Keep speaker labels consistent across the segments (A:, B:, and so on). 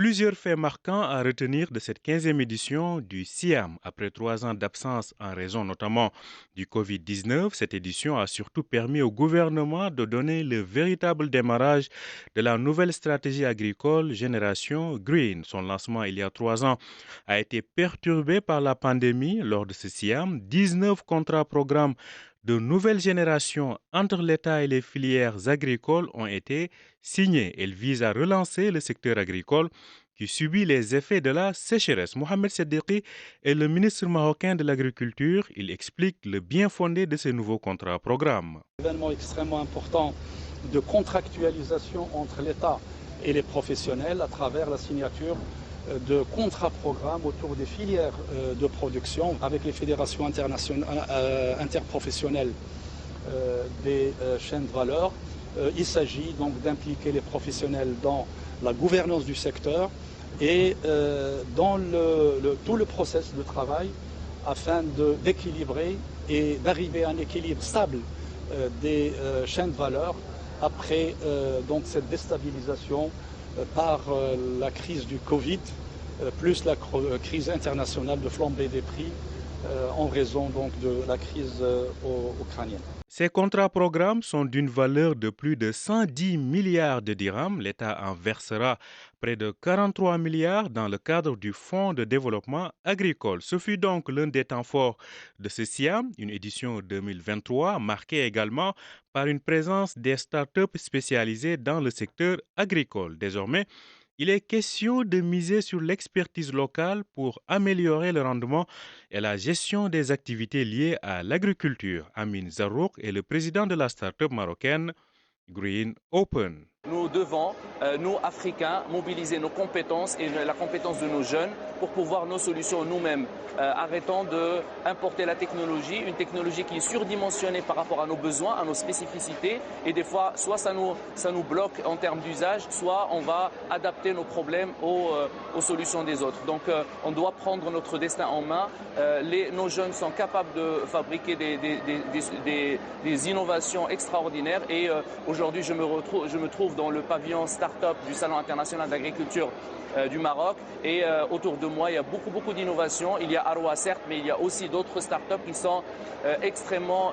A: Plusieurs faits marquants à retenir de cette 15e édition du SIAM. Après 3 ans d'absence en raison notamment du Covid-19, cette édition a surtout permis au gouvernement de donner le véritable démarrage de la nouvelle stratégie agricole Génération Green. Son lancement il y a 3 ans a été perturbé par la pandémie. Lors de ce SIAM, 19 contrats-programmes de nouvelle génération entre l'État et les filières agricoles ont été signés. Elle vise à relancer le secteur agricole qui subit les effets de la sécheresse. Mohamed Seddiqui est le ministre marocain de l'Agriculture. Il explique le bien fondé de ces nouveaux contrats-programmes.
B: Un événement extrêmement important de contractualisation entre l'État et les professionnels à travers la signature de contrats-programmes autour des filières de production avec les fédérations interprofessionnelles des chaînes de valeur. Il s'agit donc d'impliquer les professionnels dans la gouvernance du secteur et dans tout le process de travail afin d'équilibrer et d'arriver à un équilibre stable des chaînes de valeur après donc cette déstabilisation par la crise du Covid, plus la crise internationale de flambée des prix en raison donc de la crise ukrainienne.
A: Ces contrats-programmes sont d'une valeur de plus de 110 milliards de dirhams. L'État en versera près de 43 milliards dans le cadre du Fonds de développement agricole. Ce fut donc l'un des temps forts de ce SIAM, une édition 2023 marquée également par une présence des startups spécialisées dans le secteur agricole. Désormais, il est question de miser sur l'expertise locale pour améliorer le rendement et la gestion des activités liées à l'agriculture. Amin Zarrouk est le président de la start-up marocaine Green Open.
C: Nous devons, nous Africains, mobiliser nos compétences et la compétence de nos jeunes pour pouvoir nos solutions nous-mêmes. Arrêtons d'importer la technologie, une technologie qui est surdimensionnée par rapport à nos besoins, à nos spécificités. Et des fois, soit ça nous bloque en termes d'usage, soit on va adapter nos problèmes aux solutions des autres. Donc on doit prendre notre destin en main. Nos jeunes sont capables de fabriquer des innovations extraordinaires. Et aujourd'hui, je me trouve dans le pavillon start-up du Salon international d'agriculture du Maroc. Et autour de moi, il y a beaucoup d'innovations. Il y a Arwa, certes, mais il y a aussi d'autres start-up qui sont extrêmement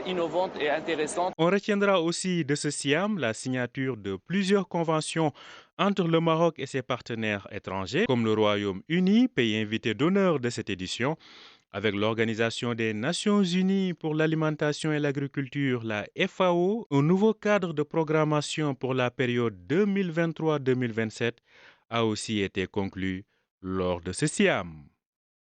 C: innovantes et intéressantes.
A: On retiendra aussi de ce SIAM la signature de plusieurs conventions entre le Maroc et ses partenaires étrangers, comme le Royaume-Uni, pays invité d'honneur de cette édition, avec l'Organisation des Nations Unies pour l'alimentation et l'agriculture, la FAO. Un nouveau cadre de programmation pour la période 2023-2027 a aussi été conclu lors de ce SIAM.